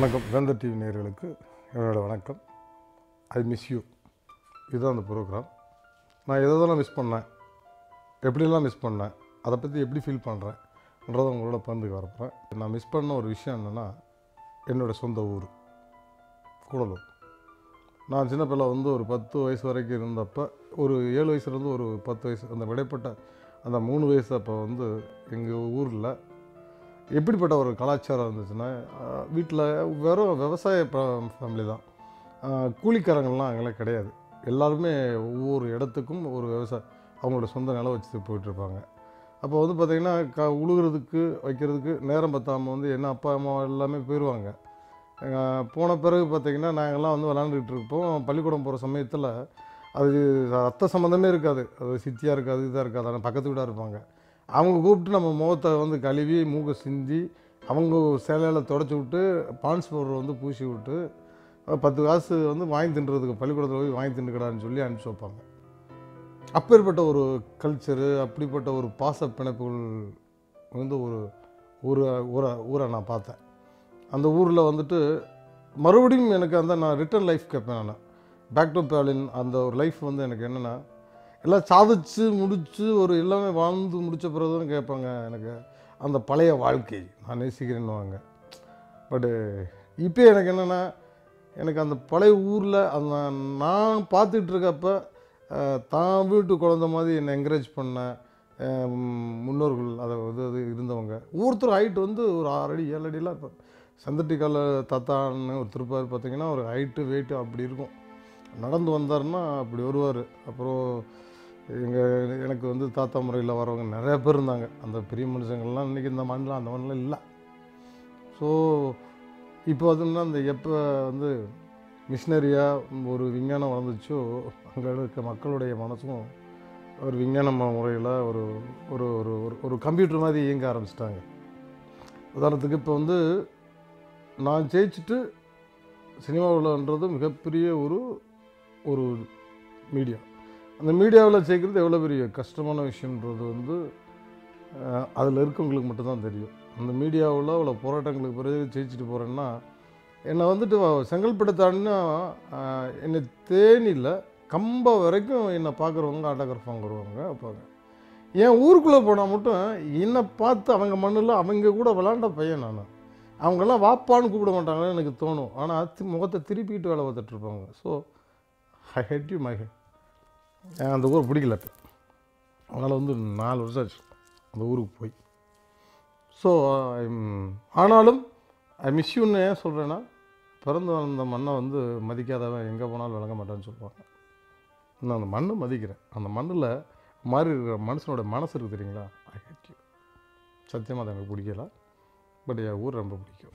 வணக்கம். வேந்தர் டிவி நேயர்களுக்கு என்னோட வணக்கம். I miss you. இதுதான் அந்த ப்ரோக்ராம். நான் எதெல்லாம் மிஸ் பண்ணேன், எப்படிலாம் மிஸ் பண்ணேன், அதை பற்றி எப்படி ஃபீல் பண்ணுறேன்றதை உங்களோட பகிர்ந்துக்க வரப்போகிறேன். நான் மிஸ் பண்ண ஒரு விஷயம் என்னென்னா, என்னோடய சொந்த ஊர் கூடலூர். நான் சின்ன பிள்ளை ஒரு 10 வயசு வரைக்கும் இருந்தப்போ, ஒரு 7 வயசுலேருந்து ஒரு 10 வயசு, அந்த விடைப்பட்ட அந்த 3 வயசு அப்போ எங்கள் ஊரில் எப்படிப்பட்ட ஒரு கலாச்சாரம் இருந்துச்சுன்னா, வீட்டில் வெறும் விவசாய ஃபேமிலி தான். கூலிக்காரங்கள்லாம் அங்கெல்லாம் கிடையாது. எல்லாருமே ஒவ்வொரு இடத்துக்கும் ஒரு அவங்களோட சொந்த நிலம் வச்சுட்டு போயிட்டுருப்பாங்க. அப்போ பார்த்திங்கன்னா உழுகிறதுக்கு வைக்கிறதுக்கு நேரம் பற்றாமல் என்ன அப்பா அம்மா எல்லாமே போயிடுவாங்க. போன பிறகு பார்த்திங்கன்னா நாங்கள்லாம் விளாண்டுக்கிட்டு இருப்போம். பள்ளிக்கூடம் போகிற சமயத்தில் அது ரத்த சம்மந்தமே இருக்காது. அது சித்தியாக இருக்காது, இதாக இருக்காது. ஆனால் பக்கத்து வீடாக இருப்பாங்க. அவங்க கூப்பிட்டு நம்ம முகத்தை கழுவி மூக்கை சிந்தி அவங்க சேலையில் தொடச்சி விட்டு பான்ஸ் பவுடர் பூசி விட்டு 10 காசு வாங்கி தின்றதுக்கு பள்ளிக்கூடத்தில் போய் வாங்கி தின்னுக்கடான்னு சொல்லி அனுப்பிச்சி வைப்பாங்க. அப்பேற்பட்ட ஒரு கல்ச்சரு, அப்படிப்பட்ட ஒரு பாச பிணைப்புகள் ஒரு ஊரை நான் பார்த்தேன். அந்த ஊரில் மறுபடியும் எனக்கு நான் ரிட்டர்ன் லைஃப் கேட்பேன். நான் பேக் டு பேலின் அந்த ஒரு லைஃப் எனக்கு என்னென்னா, எல்லாம் சாதிச்சு முடித்து எல்லாமே வாழ்ந்து முடித்த பிறகு தான் கேட்பாங்க எனக்கு அந்த பழைய வாழ்க்கை நான் நேசிக்கிறேன்னுவாங்க. பட்டு இப்போ எனக்கு என்னென்னா, எனக்கு அந்த பழைய ஊரில் நான் பார்த்துட்டு இருக்கப்போ தான் வீட்டு குழந்த மாதிரி என்னை என்கரேஜ் பண்ண முன்னோர்கள் அது இருந்தவங்க ஒவ்வொருத்தர் ஹைட் ஒரு 6 அடி 7 அடிலாம். இப்போ சந்தட்டிக்கால தாத்தான்னு ஒரு திருப்பார் பார்த்திங்கன்னா ஒரு ஹைட்டு வெயிட்டு அப்படி இருக்கும். நடந்து வந்தார்னா அப்படி வருவார். அப்புறம் எனக்கு தாத்தா முறையில் வரவங்க நிறையா பேர் இருந்தாங்க. அந்த பெரிய மனுஷங்கள்லாம் இன்றைக்கி இந்த மண்ணில் அந்த மண்ணில் இல்லை. ஸோ இப்போ அந்த எப்போ மிஷினரியாக ஒரு விஞ்ஞானம் வளர்ந்துச்சோ, அங்கே இருக்க மக்களுடைய மனசும் ஒரு விஞ்ஞான முறையில் ஒரு ஒரு ஒரு ஒரு கம்ப்யூட்டர் மாதிரி இயங்க ஆரம்பிச்சிட்டாங்க. உதாரணத்துக்கு இப்போ நான் ஜெயிச்சுட்டு சினிமாவில்ன்றது மிகப்பெரிய ஒரு மீடியா. அந்த மீடியாவில் ஜெயிக்கிறது எவ்வளோ பெரிய கஷ்டமான விஷயன்றது அதில் இருக்கவங்களுக்கு மட்டும்தான் தெரியும். அந்த மீடியாவில் அவ்வளோ போராட்டங்களுக்கு பிறகு ஜெயிச்சுட்டு போகிறேன்னா, என்னை செங்கல்பட்டு தாண்டினா என்னை தேனியில் கம்பா வரைக்கும் என்னை பார்க்குறவங்க ஆட்டோகிராஃப் வருவாங்க வைப்பாங்க. என் ஊருக்குள்ளே போனால் மட்டும் என்னை பார்த்து அவங்க மண்ணில் அவங்க கூட விளாண்ட பையன் நான். அவங்கெல்லாம் வாப்பான்னு கூப்பிட மாட்டாங்கன்னு எனக்கு தோணும். ஆனால் முகத்தை திருப்பிட்டு வேலை பார்த்துட்ருப்பாங்க. So I hate you my head. அந்த ஊர் பிடிக்கல. அதனால் 4 வருஷம் ஆச்சு அந்த ஊருக்கு போய். ஸோ ஆனாலும் ஐ மிஸ் யூன்னு ஏன் சொல்கிறேன்னா, பிறந்து வந்த மண்ணை மதிக்காதவன் எங்கே போனாலும் விளங்க மாட்டான்னு சொல்லுவாங்க. நான் அந்த மண்ணை மதிக்கிறேன். அந்த மண்ணில் மாறி இருக்கிற மனுஷனோட மனசு இருக்குது தெரியுங்களா. ஐ ஹேட் யூ. சத்தியமாக அது எனக்கு பிடிக்கல. பட் என் ஊர் ரொம்ப பிடிக்கும்.